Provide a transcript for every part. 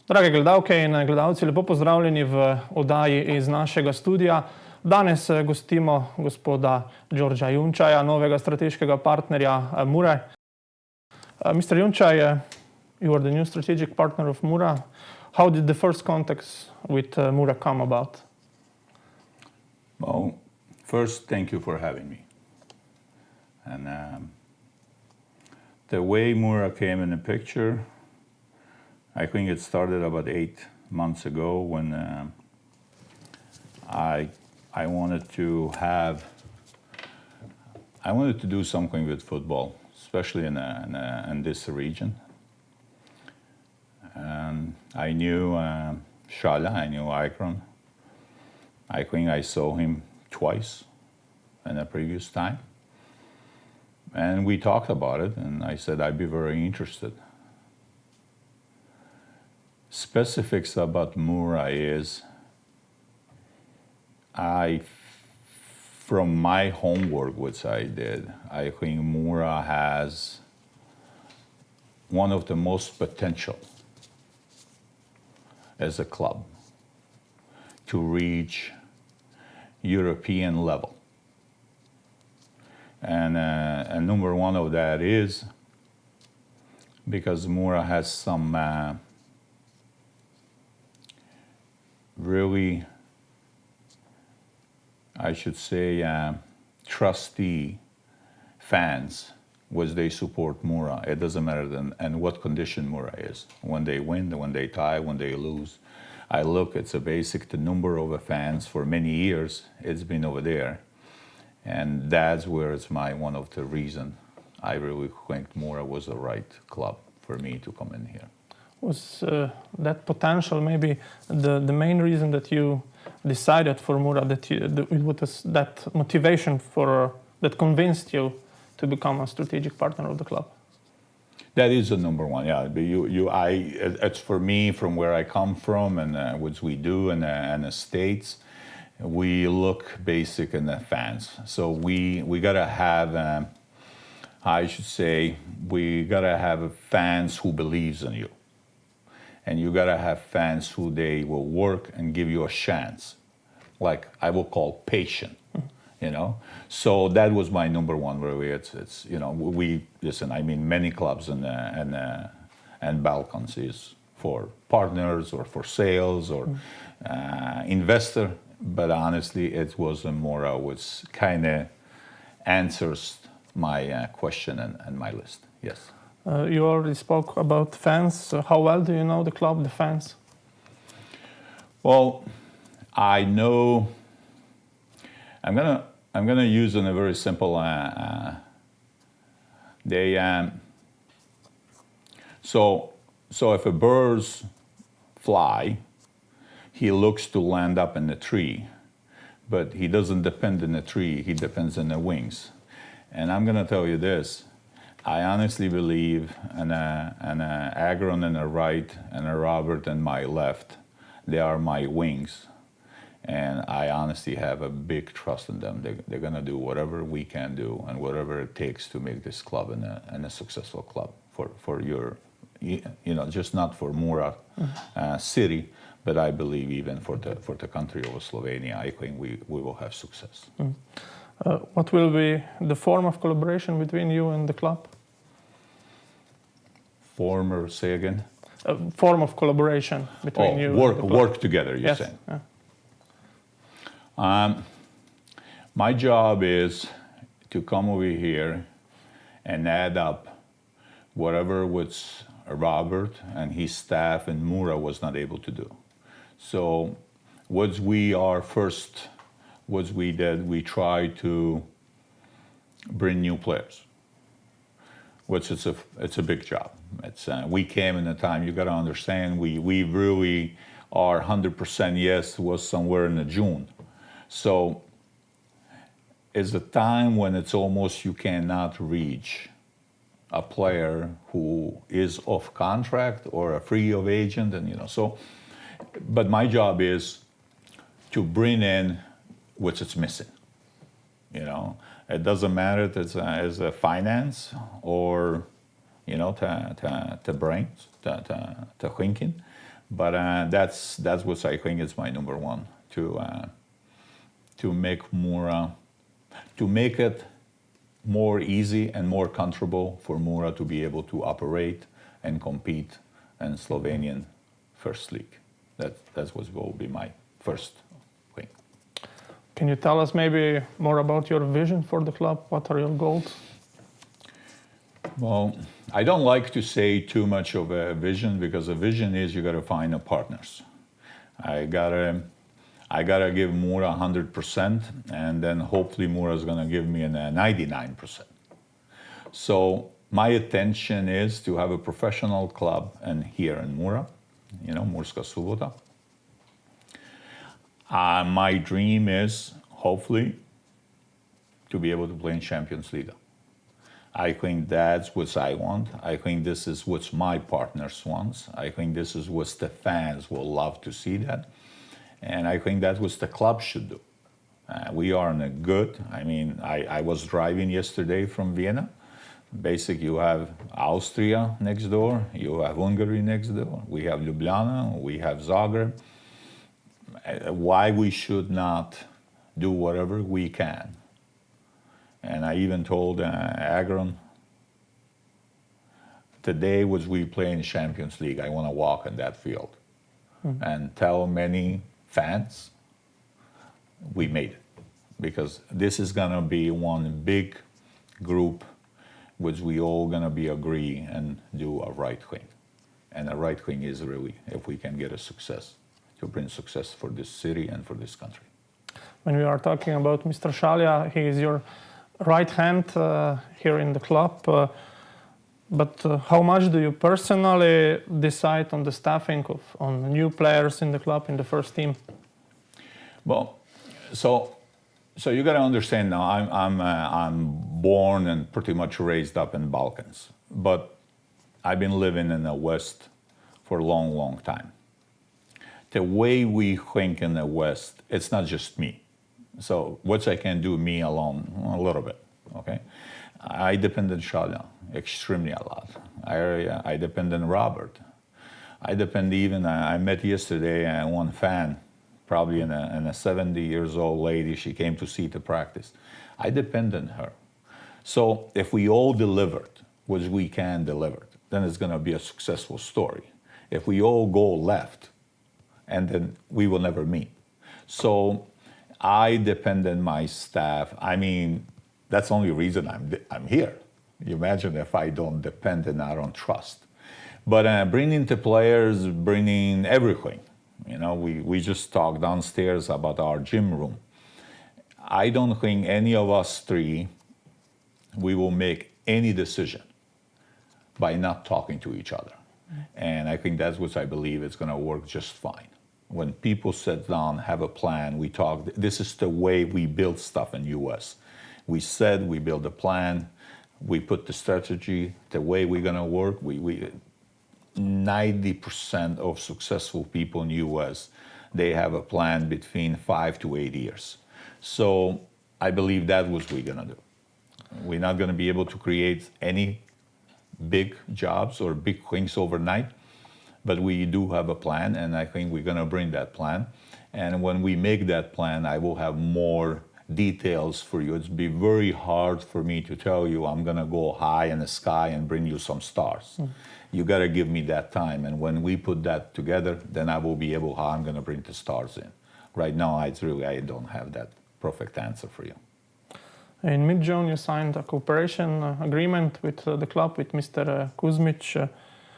Drage gledalke in gledalci, lepo pozdravljeni v oddaji iz našega studija. Danes gostimo gospoda Đorđa Junčaja, novega strateškega partnerja Mure. Mr. Junčaj, you are the new strategic partner of Mura. How did the first contacts with Mura come about? Well, first, thank you for having me. And the way Mura came in the picture, I think it started about 8 months ago when I wanted to do something with football, especially in this region. And I knew Shala, I knew Ikron. I think I saw him twice in a previous time. And we talked about it, and I said I'd be very interested. Specifics about Mura is, from my homework, which I did, I think Mura has one of the most potential as a club to reach European level. And number one of that is because Mura has some really, I should say, trustee fans, which they support Mura. It doesn't matter in what condition Mura is. When they win, when they tie, when they lose. I look, it's the number of fans for many years, it's been over there. And that's where it's one of the reasons I really think Mura was the right club for me to come in here. Was that potential maybe the main reason that you decided for Mura, that it was that motivation that convinced you to become a strategic partner of the club? That is the number one, yeah. It's for me, from where I come from and what we do in the States, we look basic in the fans. So we gotta have, I should say, we gotta have fans who believes in you. And you gotta have fans who they will work and give you a chance, like I will call patient, you know. So that was my number one. Really, it's you know, many clubs and Balkans is for partners or for sales or investor, but honestly, it was Mura, which kind of answers my question and my list. Yes. You already spoke about fans. How well do you know the club, the fans? Well, I know. I'm gonna use in a very simple. So if a birds fly, he looks to land up in the tree, but he doesn't depend on the tree. He depends on the wings. And I'm gonna tell you this. I honestly believe an Agron on the right and a Robert on my left. They are my wings. And I honestly have a big trust in them. They're going to do whatever we can do and whatever it takes to make this club a successful club for your, you know, just not for Mura city, but I believe even for the country of Slovenia, I think we will have success. What will be the form of collaboration between you and the club? Say again? Form of collaboration between you and the club. Work together, you're saying? Yeah. My job is to come over here and add up whatever was Robert and his staff and Mura was not able to do. So what we did, we tried to bring new players, which it's a big job. We came in a time, you got to understand, we really are 100% yes was somewhere in June. So it's a time when it's almost you cannot reach a player who is off contract or a free of agent, and you know. So, but my job is to bring in what it's missing. You know, it doesn't matter if it's as a finance or, you know, to brains, to thinking, But that's what I think is my number one, to make Mura, to make it more easy and more comfortable for Mura to be able to operate and compete in Slovenian First League. That's what will be my first thing. Can you tell us maybe more about your vision for the club? What are your goals? Well, I don't like to say too much of a vision, because a vision is you got to find a partners. I gotta give Mura 100%, and then hopefully Mura is gonna give me a 99%. So my intention is to have a professional club here in Mura, Murska Sobota. My dream is hopefully to be able to play in Champions League. I think that's what I want. I think this is what my partners want. I think this is what the fans will love to see that. And I think that's what the club should do. We are in a good, I was driving yesterday from Vienna. Basically, you have Austria next door, you have Hungary next door, we have Ljubljana, we have Zagreb. Why we should not do whatever we can? And I even told Agron, today was we play in Champions League, I want to walk in that field and tell many fans we made it. Because this is going to be one big group which we all going to be agree and do a right thing. And the right thing is really if we can get a success, to bring success for this city and for this country. When we are talking about Mr. Šalja, he is your right hand here in the club. But how much do you personally decide on the staffing on new players in the club, in the first team? Well, so you got to understand now. I'm born and pretty much raised up in the Balkans, but I've been living in the West for a long, long time. The way we think in the West, it's not just me. So what I can do, me alone, a little bit, okay? I depend on Šalja extremely a lot. I depend on Robert. I depend even, I met yesterday one fan, probably in a 70 years old lady. She came to see the practice. I depend on her. So if we all delivered, which we can deliver, then it's going to be a successful story. If we all go left, and then we will never meet. So I depend on my staff. That's the only reason I'm here. You imagine if I don't depend and I don't trust. But bringing the players, bringing everything. We just talked downstairs about our gym room. I don't think any of us three, we will make any decision by not talking to each other. And I think that's what I believe is going to work just fine. When people sit down, have a plan, we talk. This is the way we build stuff in U.S. We said we build a plan, we put the strategy, the way we're going to work. 90% of successful people in U.S., they have a plan between 5 to 8 years. So I believe that's what we're going to do. We're not going to be able to create any big jobs or big things overnight, but we do have a plan, and I think we're going to bring that plan. And when we make that plan, I will have more details for you. It'd be very hard for me to tell you I'm going to go high in the sky and bring you some stars. You got to give me that time, and when we put that together, then I will be able how I'm going to bring the stars in. Right now, I don't have that perfect answer for you. In mid-June, you signed a cooperation agreement with the club, with Mr. Kuzmic.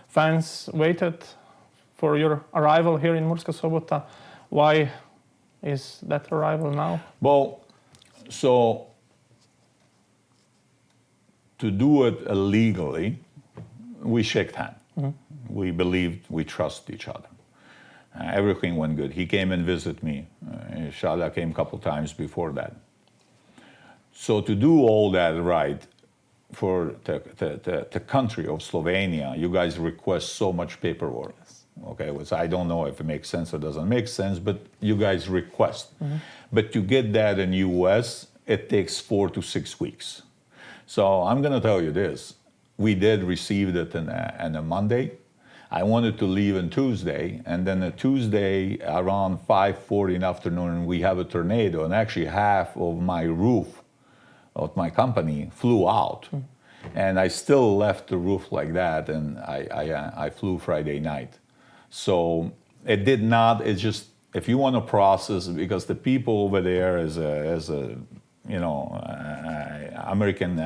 Fans waited for your arrival here in Murska Sobota. Why is that arrival now? Well, so to do it legally, we shook hands. We believed, we trust each other. Everything went good. He came and visited me. Šalja came a couple times before that. So to do all that right for the country of Slovenia, you guys request so much paperwork. Okay, which I don't know if it makes sense or doesn't make sense, but you guys request. But to get that in U.S., it takes 4 to 6 weeks. So I'm going to tell you this. We did receive it on a Monday. I wanted to leave on Tuesday, and then a Tuesday around 5:40 in the afternoon, we have a tornado, and actually half of my roof of my company flew out. And I still left the roof like that, and I flew Friday night. So it did not, it's just, if you want to process, because the people over there as a American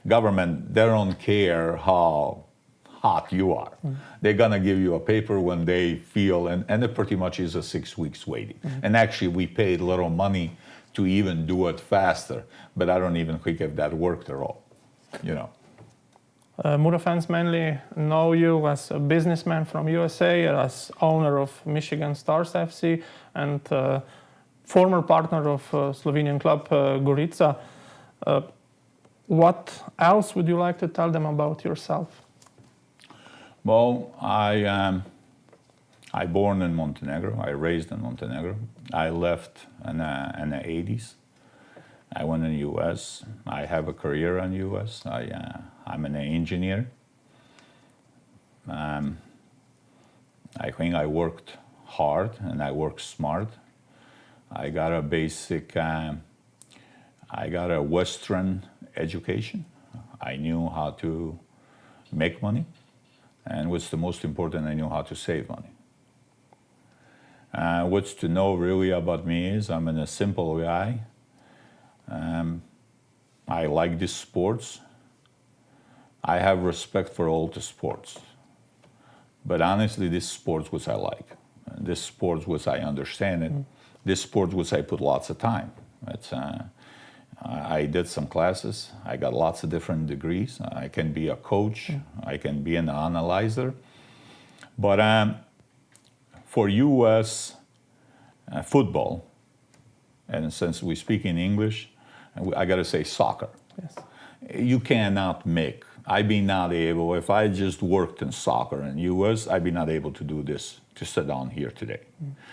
government, they don't care how hot you are. They're gonna give you a paper when they feel, and it pretty much is a 6 weeks waiting. And actually we paid little money to even do it faster, but I don't even think if that worked at all, you know. Mura fans mainly know you as a businessman from USA, as owner of Michigan Stars FC, and former partner of Slovenian club Gorica. What else would you like to tell them about yourself? Well, I born in Montenegro. I raised in Montenegro. I left in the 80s. I went in the U.S. I have a career in the U.S. I'm an engineer. I think I worked hard and I worked smart. I got a basic, I got a Western education. I knew how to make money. And what's the most important, I knew how to save money. What's to know really about me is I'm a simple guy. I like these sports. I have respect for all the sports. But honestly, this sports which I like. This sports which I understand it. This sports which I put lots of time. It's, I did some classes. I got lots of different degrees. I can be a coach. I can be an analyzer. But for U.S. Football, and since we speak in English, I got to say soccer. Yes. You cannot make. I'd be not able, if I just worked in soccer in U.S., I'd be not able to do this, to sit down here today.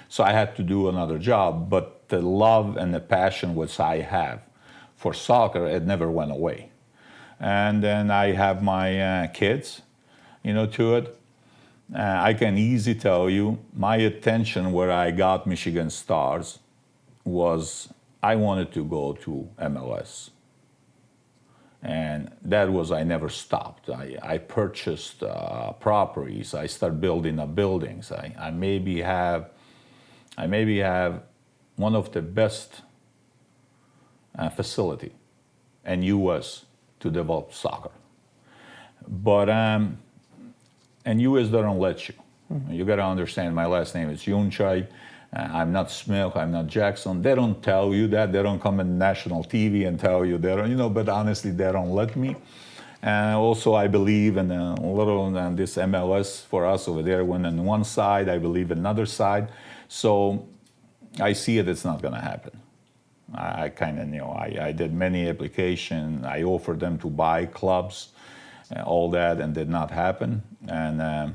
So I had to do another job, but the love and the passion which I have for soccer, it never went away. And then I have my kids, to it. I can easily tell you, my attention where I got Michigan Stars was I wanted to go to MLS. And that was, I never stopped. I purchased properties. I started building up buildings. I maybe have one of the best facility in U.S. to develop soccer. But and U.S. don't let you. You got to understand, my last name is Junčaj. I'm not Smith, I'm not Jackson. They don't tell you that. They don't come in national TV and tell you, they don't, but honestly, they don't let me. And also, I believe in a little this MLS for us over there. When on one side, I believe another side. So I see it's not going to happen. I kind of I did many applications. I offered them to buy clubs, all that, and did not happen. And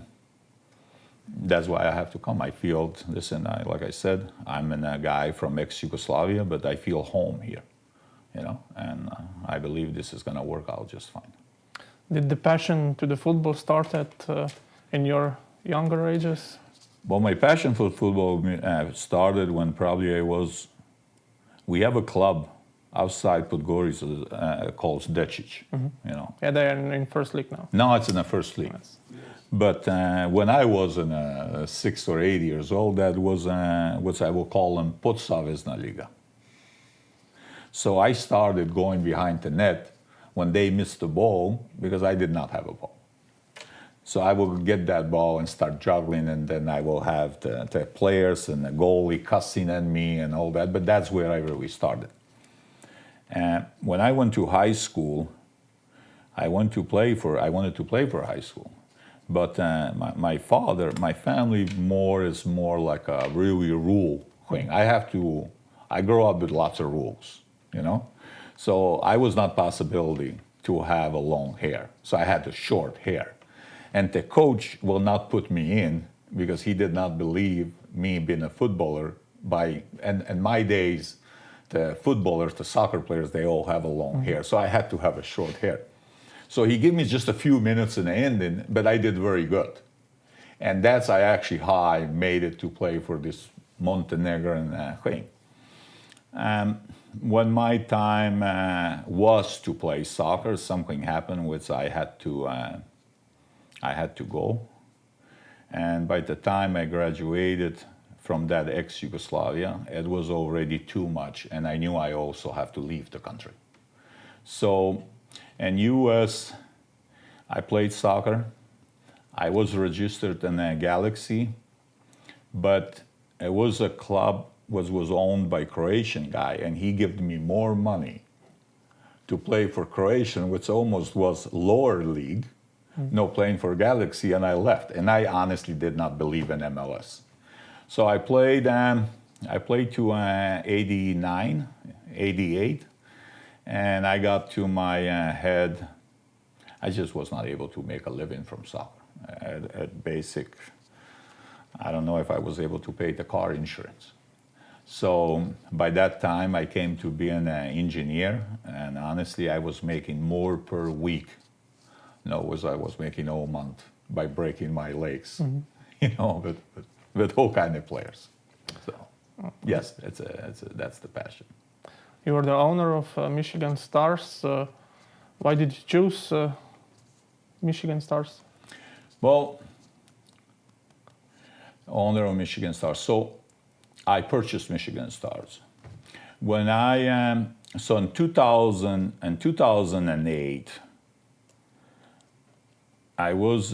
that's why I have to come. I feel, listen, like I said, I'm a guy from ex-Yugoslavia, but I feel home here, and I believe this is going to work out just fine. Did the passion to the football start in your younger ages? Well, my passion for football started when probably we have a club outside Gorica called Decic, Yeah, they're in first league now. No, it's in the first league. Yes. But when I was in 6 or 8 years old, that was what I will call them podsavezna liga. So I started going behind the net when they missed the ball because I did not have a ball. So I will get that ball and start juggling, and then I will have the players and the goalie cussing at me and all that. But that's where I really started. And when I went to high school, I wanted to play for high school. But my family is more like a really rule thing. I grew up with lots of rules, So I was not possibility to have a long hair. So I had the short hair. And the coach will not put me in because he did not believe me being a footballer. In my days, the footballers, the soccer players, they all have a long hair. So I had to have a short hair. So he gave me just a few minutes in the ending, but I did very good. And that's how I made it to play for this Montenegrin thing. When my time was to play soccer, something happened which I had to go. And by the time I graduated from that ex-Yugoslavia, it was already too much, and I knew I also have to leave the country. So in US, I played soccer. I was registered in a Galaxy, but it was a club which was owned by a Croatian guy, and he gave me more money to play for Croatian, which almost was lower league, playing for Galaxy, and I left. And I honestly did not believe in MLS. So I played to 89, 88, and I got to my head, I just was not able to make a living from soccer. At basic, I don't know if I was able to pay the car insurance. So by that time, I came to be an engineer, and honestly, I was making more per week. I was making all month by breaking my legs, with all kind of players. So yes, that's the passion. You are the owner of Michigan Stars. Why did you choose Michigan Stars? Well, owner of Michigan Stars. So I purchased Michigan Stars. When so in 2000 and 2008, I was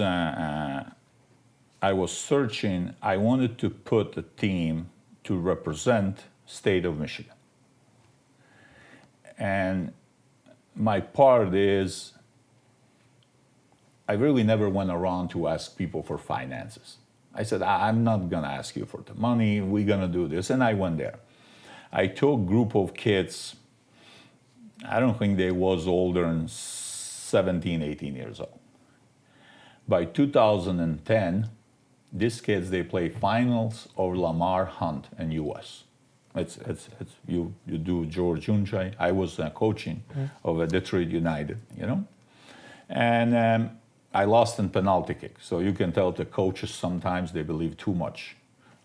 searching. I wanted to put a team to represent state of Michigan. And my part is, I really never went around to ask people for finances. I said, I'm not going to ask you for the money. We're going to do this. And I went there. I took a group of kids. I don't think they was older than 17, 18 years old. By 2010, these kids, they play finals of Lamar Hunt in U.S. You do George Junčaj. I was coaching of Detroit United, And I lost in penalty kick. So you can tell the coaches sometimes they believe too much.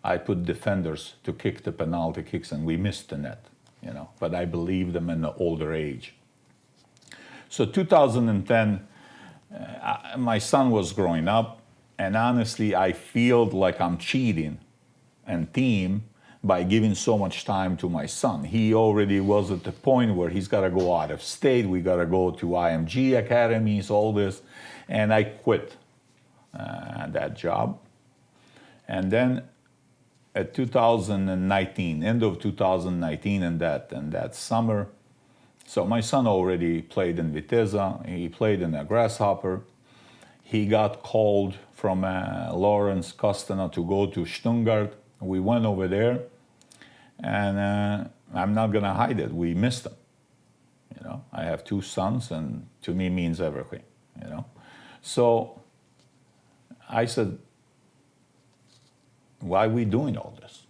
I put defenders to kick the penalty kicks and we missed the net, But I believe them in the older age. So 2010, my son was growing up, and honestly, I feel like I'm cheating and team by giving so much time to my son. He already was at the point where he's got to go out of state. We got to go to IMG academies, all this. And I quit that job. And then at 2019, end of 2019, and that summer, so my son already played in Viteza. He played in a Grasshopper. He got called from Lawrence Costana to go to Stuttgart. We went over there, and I'm not going to hide it. We missed him. I have two sons, and to me means everything. So I said, why are we doing all this?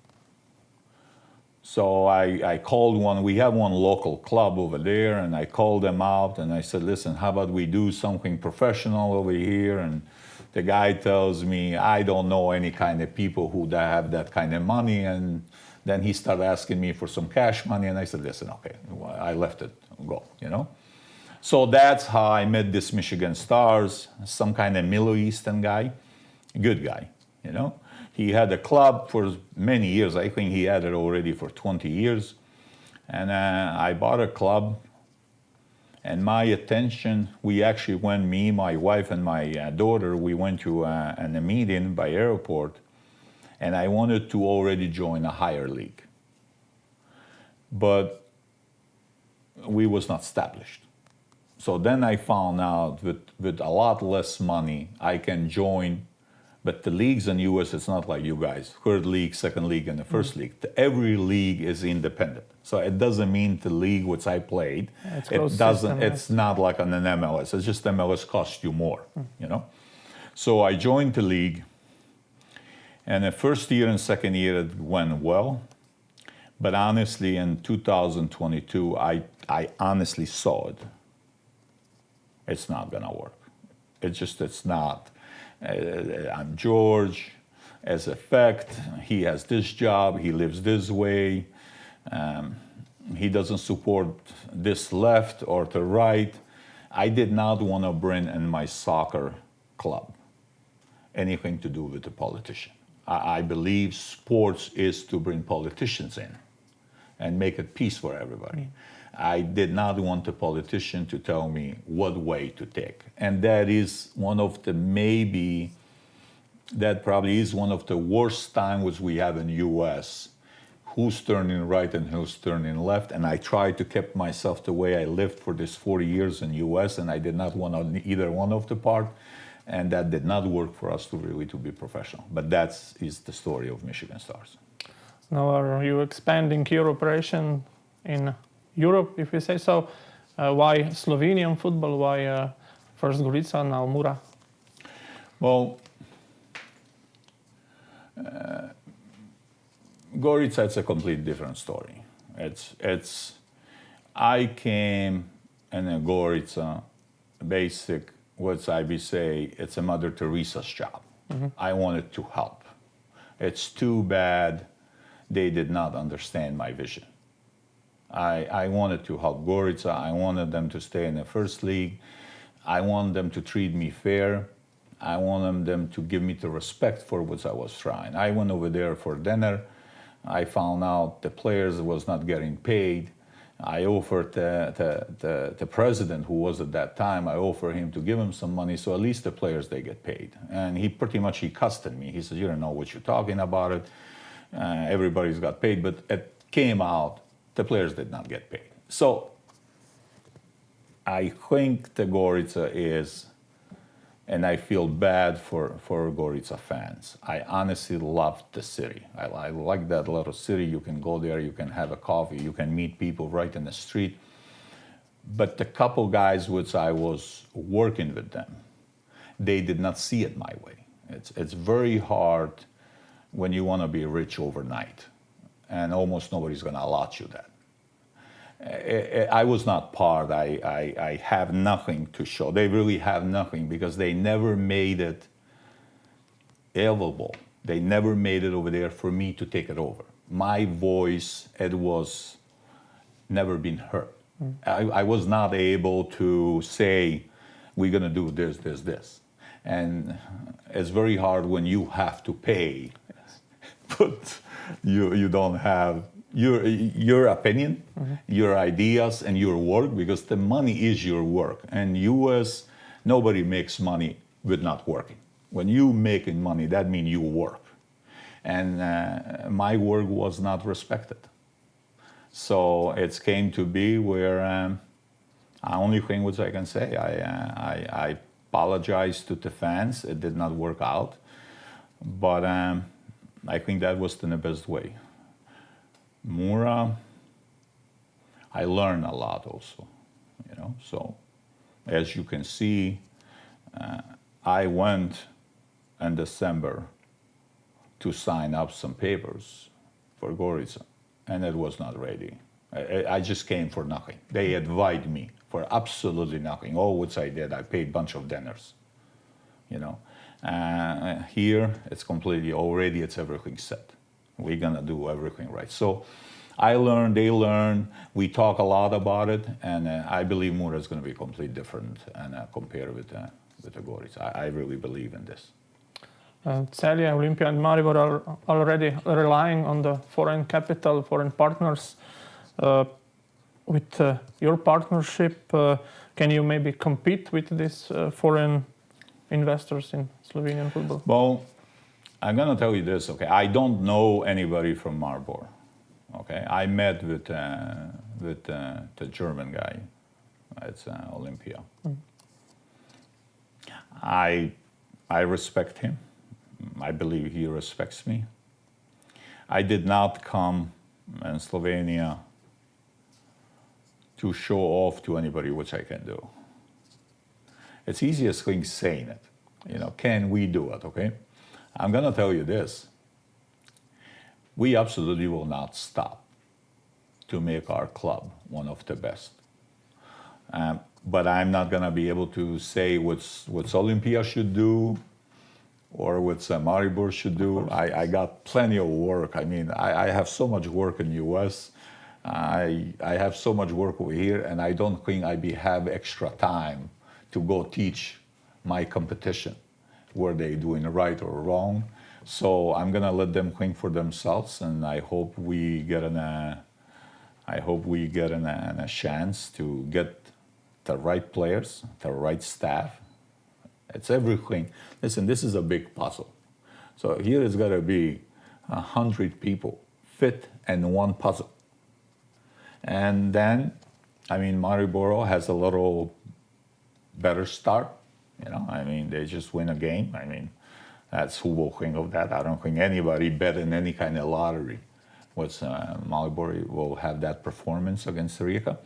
So I called we have one local club over there, and I called them out, and I said, listen, how about we do something professional over here? And the guy tells me, I don't know any kind of people who have that kind of money. And then he started asking me for some cash money, and I said, listen, okay, well, I let it go, So that's how I met this Michigan Stars, some kind of Middle Eastern guy, good guy, He had a club for many years. I think he had it already for 20 years. And I bought a club. And my attention, we actually went, me, my wife, and my daughter, we went to a meeting by airport. And I wanted to already join a higher league. But we was not established. So then I found out with a lot less money, I can join. But the leagues in the U.S., it's not like you guys, third league, second league, and the first league. Every league is independent. So it doesn't mean the league which I played, it's not like an MLS. It's just MLS costs you more, So I joined the league, and the first year and second year it went well. But honestly, in 2022, I honestly saw it. It's not gonna work. It's not. I'm George. As a fact, he has this job, he lives this way, he doesn't support this left or the right. I did not want to bring in my soccer club anything to do with the politician. I believe sports is to bring politicians in and make it peace for everybody. I did not want the politician to tell me what way to take. And that is one of the that probably is one of the worst times we have in the U.S. Who's turning right and who's turning left. And I tried to keep myself the way I lived for this 40 years in the U.S. and I did not want either one of the part. And that did not work for us to be professional. But that is the story of Michigan Stars. Now are you expanding your operation in Europe, if you say so? Why Slovenian football? Why first Gorica, now Mura? Well, Gorica, it's a completely different story. I came in a Gorica, what I would say, it's a Mother Teresa's job. Mm-hmm. I wanted to help. It's too bad they did not understand my vision. I wanted to help Gorica. I wanted them to stay in the first league. I wanted them to treat me fair. I wanted them to give me the respect for what I was trying. I went over there for dinner. I found out the players was not getting paid. I offered the president, who was at that time, I offered him to give him some money so at least the players, they get paid. And he cussed at me. He said, you don't know what you're talking about it. Everybody's got paid. But it came out, the players did not get paid. So I think the Gorica is, and I feel bad for Gorica fans. I honestly love the city. I like that little city. You can go there, you can have a coffee, you can meet people right in the street. But the couple guys which I was working with them, they did not see it my way. It's very hard when you want to be rich overnight, and almost nobody's going to allot you that. I was not part. I have nothing to show. They really have nothing because they never made it available. They never made it over there for me to take it over. My voice, it was never been heard. I was not able to say, we're going to do this, this, this. And it's very hard when you have to pay, but you don't have your opinion, mm-hmm. your ideas, and your work, because the money is your work. And U.S., nobody makes money with not working. When you making money, that means you work. And my work was not respected. So it came to be where the only thing which I can say, I apologize to the fans. It did not work out. But I think that was the best way. Mura, I learned a lot also, you know. So as you can see, I went in December to sign up some papers for Gorica, and it was not ready. I just came for nothing. They invited me for absolutely nothing. All which I did, I paid a bunch of dinners, you know. Here, it's completely already, it's everything set. We're gonna do everything right. So I learned, they learn, we talk a lot about it, and I believe Mura is gonna be completely different and compared with the Gorica. I really believe in this. Celje, Olympia and Maribor are already relying on the foreign capital, foreign partners. With your partnership, can you maybe compete with these foreign investors in Slovenian football? Well, I'm going to tell you this, okay? I don't know anybody from Maribor, okay? I met with the German guy. It's Olympia. Mm. I respect him. I believe he respects me. I did not come in Slovenia to show off to anybody which I can do. It's easiest thing saying it. You know, can we do it, okay? I'm going to tell you this. We absolutely will not stop to make our club one of the best. But I'm not going to be able to say what Olympia should do or what Maribor should do. I got plenty of work. I mean, I have so much work in the U.S. I have so much work over here, and I don't think have extra time to go teach my competition were they doing right or wrong. So I'm gonna let them think for themselves, and I hope we get a chance to get the right players, the right staff. It's everything. Listen, this is a big puzzle. So here it's gotta be 100 people fit in one puzzle. And then, I mean, Maribor has a little better start. You know, I mean, they just win a game. I mean, that's who will think of that. I don't think anybody bet in any kind of lottery was Maribor will have that performance against Rijeka.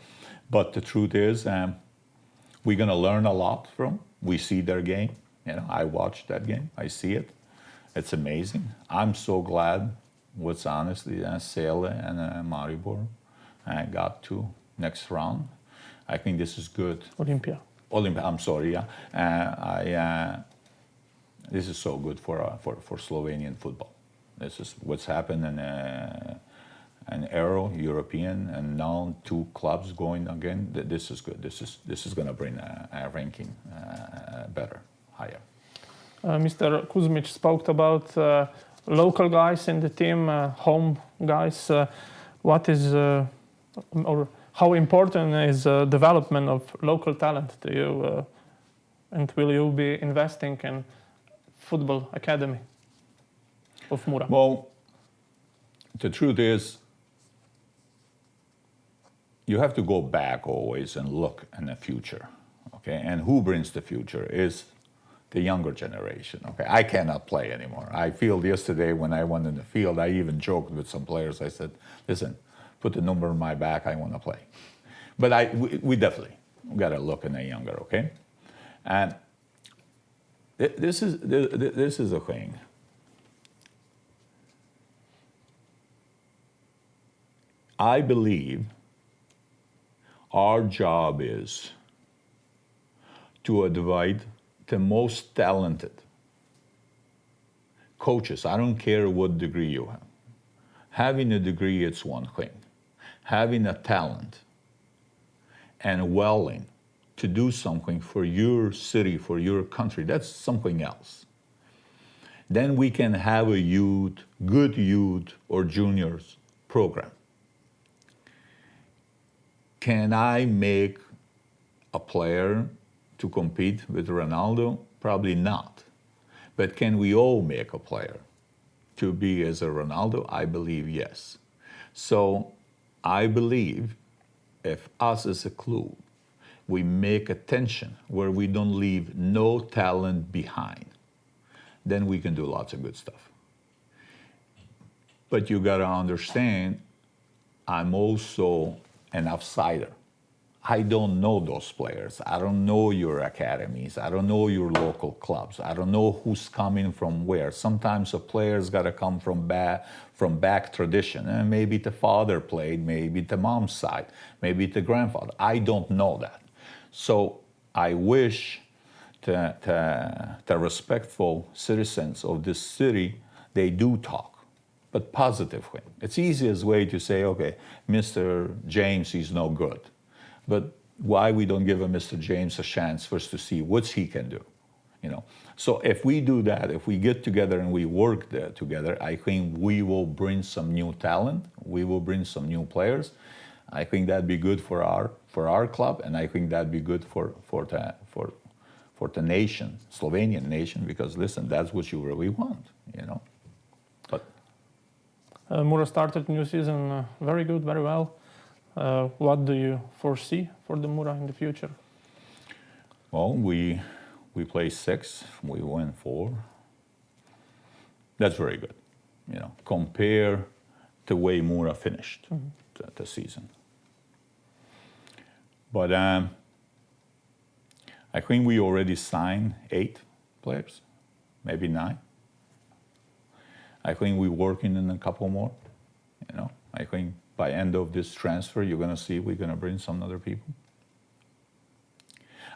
But the truth is, we're going to learn a lot from. We see their game. You know, I watched that game. I see it. It's amazing. I'm so glad what's honestly Sele and Maribor got to next round. I think this is good. Olympia, I'm sorry, yeah. This is so good for Slovenian football. This is what's happened in an Euro, European, and now 2 clubs going again. This is good. This is going to bring a ranking better, higher. Mr. Kuzmic spoke about local guys in the team, home guys. What is or how important is development of local talent to you? And will you be investing in football academy of Mura? Well, the truth is, you have to go back always and look in the future, okay? And who brings the future is the younger generation, okay? I cannot play anymore. I feel yesterday when I went in the field, I even joked with some players. I said, listen, put the number on my back, I want to play. But we definitely got to look in the younger, okay? And this is a thing. I believe our job is to invite the most talented coaches. I don't care what degree you have. Having a degree, it's one thing. Having a talent and willing to do something for your city, for your country, that's something else. Then we can have a youth, good youth or juniors program. Can I make a player to compete with Ronaldo? Probably not. But can we all make a player to be as a Ronaldo? I believe yes. So I believe if us as a club, we make attention where we don't leave no talent behind, then we can do lots of good stuff. But you gotta understand, I'm also an outsider. I don't know those players. I don't know your academies. I don't know your local clubs. I don't know who's coming from where. Sometimes a player's got to come from back tradition. And maybe the father played, maybe the mom's side, maybe the grandfather. I don't know that. So I wish the respectful citizens of this city, they do talk, but positively. It's easiest way to say, okay, Mr. James, he's no good. But why we don't give a Mr. James a chance first to see what he can do, you know? So if we do that, if we get together and we work there together, I think we will bring some new talent. We will bring some new players. I think that'd be good for our club, and I think that'd be good for the nation, Slovenian nation, because listen, that's what you really want, you know. But Mura started new season very good, very well. What do you foresee for the Mura in the future? Well, we play 6, we win 4. That's very good, you know. Compare the way Mura finished the season. But I think we already signed 8 players, maybe 9. I think we're working on a couple more, you know. I think by end of this transfer, you're going to see we're going to bring some other people.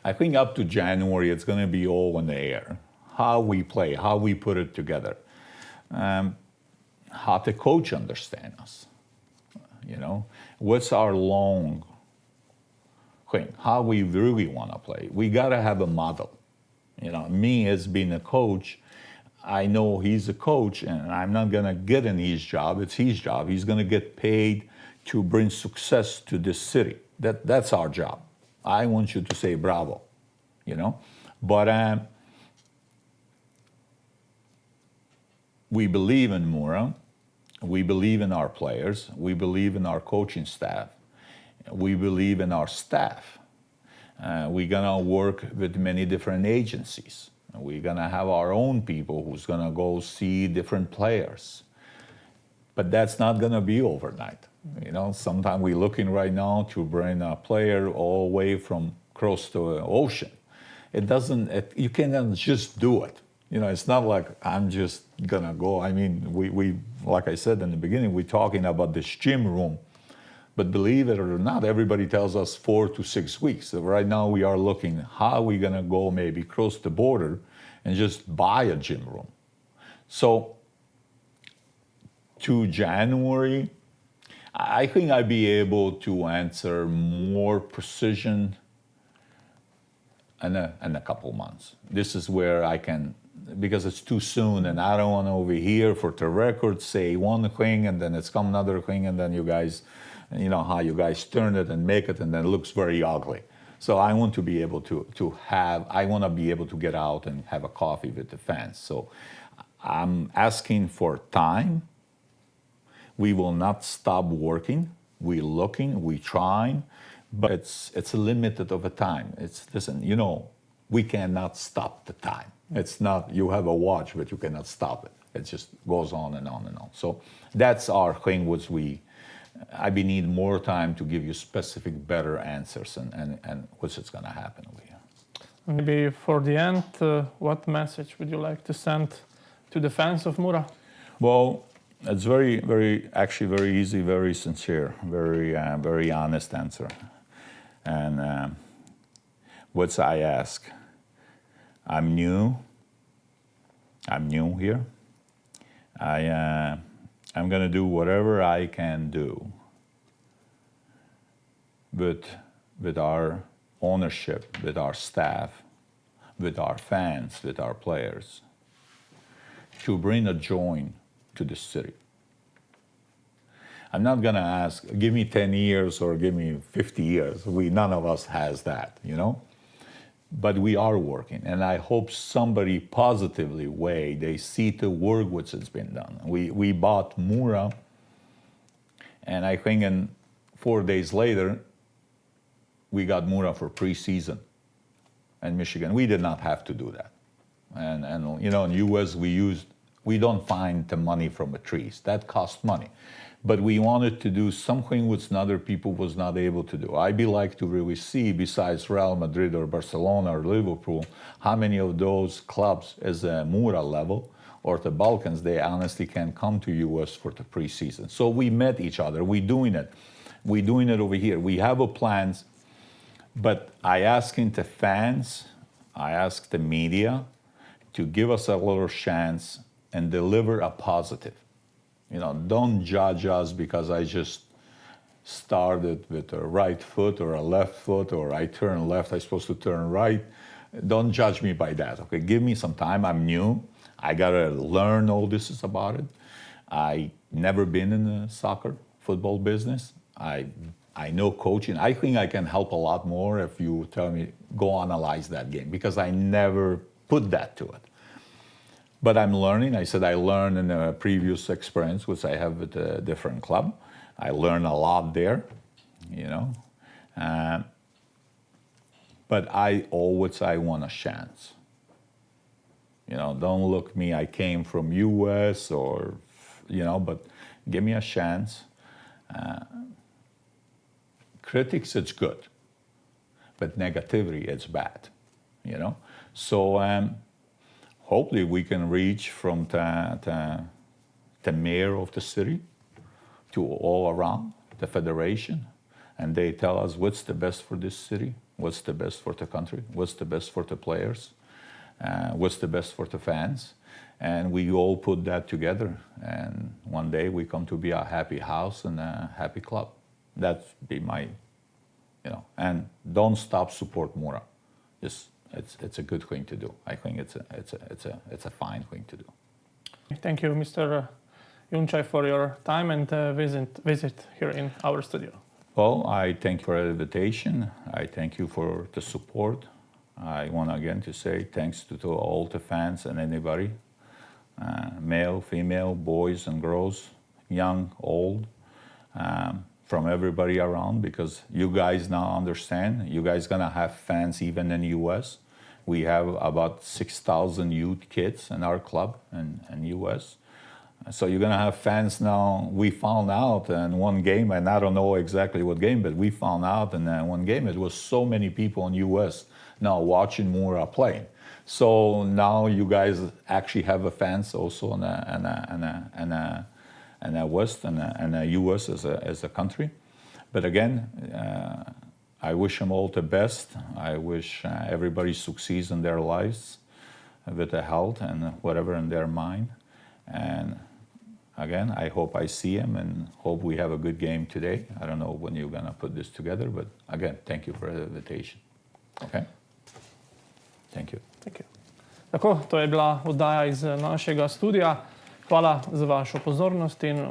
I think up to January, it's going to be all in the air, how we play, how we put it together, how the coach understand us, what's our long thing, how we really want to play. We got to have a model. Me as being a coach, I know he's a coach and I'm not going to get in his job. It's his job. He's going to get paid to bring success to this city. That's our job. I want you to say bravo, But we believe in Mura. We believe in our players. We believe in our coaching staff. We believe in our staff. We're going to work with many different agencies. We're going to have our own people who's going to go see different players. But that's not going to be overnight. Sometimes we're looking right now to bring a player all the way from across the ocean. You cannot just do it. It's not like I'm just going to go. I mean, we, like I said in the beginning, we're talking about this gym room. But believe it or not, everybody tells us 4 to 6 weeks. So right now we are looking how we're going to go maybe cross the border and just buy a gym room. So to January, I think I'd be able to answer more precision in a couple months. This is where I can, because it's too soon and I don't want to over here for the record say one thing and then it's come another thing and then you guys, how you guys turn it and make it and then it looks very ugly. So I want to be able I want to be able to get out and have a coffee with the fans. So I'm asking for time. We will not stop working. We're looking, we're trying, but it's a limited of a time. We cannot stop the time. It's not, you have a watch, but you cannot stop it. It just goes on and on and on. So that's our thing, which I need more time to give you specific, better answers and what's going to happen over here. Maybe for the end, what message would you like to send to the fans of Mura? Well, it's very, very, actually very easy, very sincere, very honest answer. And what I ask, I'm new here. I'm going to do whatever I can do with our ownership, with our staff, with our fans, with our players, to bring a joy to the city. I'm not going to ask, give me 10 years or give me 50 years. None of us has that, But we are working, and I hope somebody positively they see the work which has been done. We bought Mura, and I think 4 days later, we got Mura for preseason in Michigan. We did not have to do that. And in U.S. we don't find the money from the trees. That costs money. But we wanted to do something which other people was not able to do. I'd like to really see, besides Real Madrid or Barcelona or Liverpool, how many of those clubs as a Mura level or the Balkans, they honestly can come to U.S. for the preseason. So we met each other. We're doing it. We're doing it over here. We have plans. But I asking the fans, I ask the media to give us a little chance and deliver a positive. Don't judge us because I just started with a right foot or a left foot, or I turn left, I'm supposed to turn right. Don't judge me by that, okay? Give me some time. I'm new. I got to learn all this is about it. I never been in the football business. I know coaching. I think I can help a lot more if you tell me, go analyze that game, because I never put that to it. But I'm learning. I said I learned in a previous experience, which I have with a different club. I learned a lot there, But I want a chance. Don't look me, I came from U.S. or, but give me a chance. Critics, it's good. But negativity, it's bad, So hopefully we can reach from the mayor of the city to all around the federation, and they tell us what's the best for this city, what's the best for the country, what's the best for the players. what's the best for the fans. And we all put that together. And one day we come to be a happy house and a happy club. That'd be my, and don't stop support Mura. It's a good thing to do. I think it's a fine thing to do. Thank you, Mr. Junčaj, for your time and visit here in our studio. Well, I thank you for the invitation. I thank you for the support. I want again to say thanks to all the fans and anybody, male, female, boys and girls, young, old, from everybody around, because you guys now understand, you guys gonna have fans even in the US. We have about 6,000 youth kids in our club in US. So you're gonna have fans now. We found out in one game, and I don't know exactly what game, but we found out in one game, it was so many people in US now watching Mura playing. So now you guys actually have a fans also in the West and the US as a country. But again, I wish them all the best. I wish everybody succeeds in their lives with the health and whatever in their mind. And again, I hope I see him and hope we have a good game today. I don't know when you're gonna put this together, but again, thank you for the invitation. Okay? Thank you. Thank you. Tako, to je bila oddaja iz našega studia. Hvala za vašo pozornost in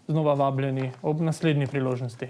znova vabljeni ob naslednji priložnosti.